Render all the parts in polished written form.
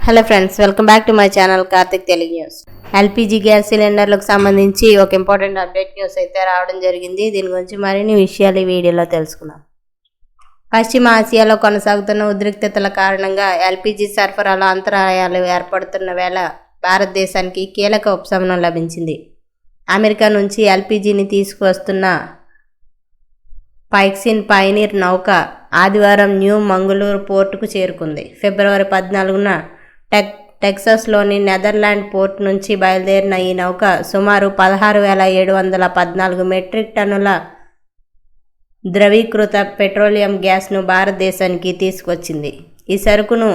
Hello friends, welcome back to my channel Karthik Telugu news. LPG gas సిలిండర్లకు సంబంధించి ఒక important update news అయితే రావడం జరిగింది. దీని గురించి మరిన్ని విషయాలు ఈ వీడియోలో తెలుసుకుందాం. పశ్చిమ ఆసియాలో కొనసాగుతున్న ఉద్రిక్తతల కారణంగా ఎల్పిజి సరఫరాలో అంతరాయాలు ఏర్పడుతున్న వేళ భారతదేశానికి కీలక ఉపశమనం లభించింది. అమెరికా నుంచి ఎల్పిజిని తీసుకువస్తున్న పైక్సిన్ పయనీర్ నౌక ఆదివారం న్యూ మంగళూరు పోర్టుకు చేరుకుంది. ఫిబ్రవరి 14న టెక్సాస్లోని నెదర్లాండ్ పోర్ట్ నుంచి బయలుదేరిన ఈ నౌక సుమారు 16,714 మెట్రిక్ టన్నుల ద్రవీకృత పెట్రోలియం గ్యాస్ను భారతదేశానికి తీసుకొచ్చింది. ఈ సరుకును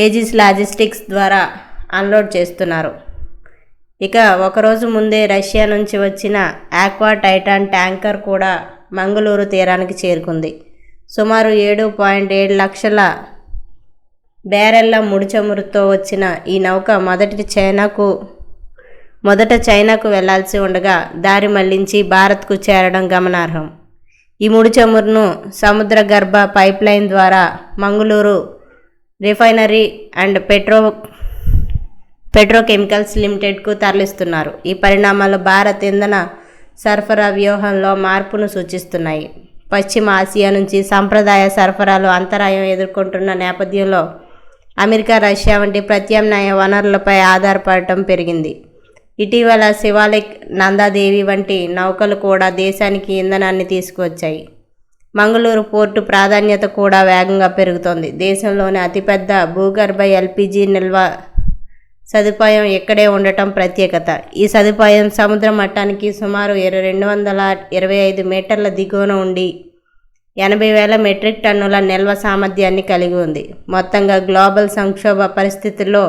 ఏజిస్ లాజిస్టిక్స్ ద్వారా అన్లోడ్ చేస్తున్నారు. ఇక ఒకరోజు ముందే రష్యా నుంచి వచ్చిన ఆక్వా టైటాన్ ట్యాంకర్ కూడా మంగళూరు తీరానికి చేరుకుంది. సుమారు 7.7 లక్షల బ్యారెళ్ల ముడి చమురుతో వచ్చిన ఈ నౌక మొదట చైనాకు వెళ్లాల్సి ఉండగా దారి మళ్లించి భారత్కు చేరడం గమనార్హం. ఈ ముడి చమురును సముద్ర గర్భ పైప్లైన్ ద్వారా మంగళూరు రిఫైనరీ అండ్ పెట్రోకెమికల్స్ లిమిటెడ్కు తరలిస్తున్నారు. ఈ పరిణామాలు భారత్ ఇంధన సరఫరా వ్యూహంలో మార్పును సూచిస్తున్నాయి. పశ్చిమ ఆసియా నుంచి సంప్రదాయ సరఫరాలు అంతరాయం ఎదుర్కొంటున్న నేపథ్యంలో అమెరికా, రష్యా వంటి ప్రత్యామ్నాయ వనరులపై ఆధారపడటం పెరిగింది. ఇటీవల శివాలిక్, నందాదేవి వంటి నౌకలు కూడా దేశానికి ఇంధనాన్ని తీసుకువచ్చాయి. మంగళూరు పోర్టు ప్రాధాన్యత కూడా వేగంగా పెరుగుతోంది. దేశంలోని అతిపెద్ద భూగర్భ ఎల్పిజి నిల్వ సదుపాయం ఇక్కడే ఉండటం ప్రత్యేకత. ఈ సదుపాయం సముద్ర మట్టానికి సుమారు 225 మీటర్ల దిగువన ఉండి 80,000 మెట్రిక్ టన్నుల నిల్వ సామర్థ్యాన్ని కలిగి ఉంది. మొత్తంగా గ్లోబల్ సంక్షోభ పరిస్థితుల్లో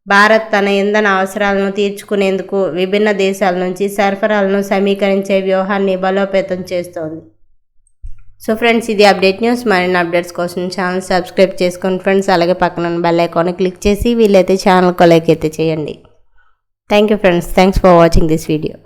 భారత్ తన ఇంధన అవసరాలను తీర్చుకునేందుకు విభిన్న దేశాల నుంచి సరఫరాలను సమీకరించే వ్యూహాన్ని బలోపేతం చేస్తోంది. సో ఫ్రెండ్స్, ఇది అప్డేట్ న్యూస్. మరిన్ని అప్డేట్స్ కోసం ఛానల్ సబ్స్క్రైబ్ చేసుకోండి ఫ్రెండ్స్. అలాగే పక్కన బెల్ ఐకాన్ క్లిక్ చేసి వీలైతే ఛానల్కి లైక్ అయితే చేయండి. Thank you friends. Thanks for watching this video.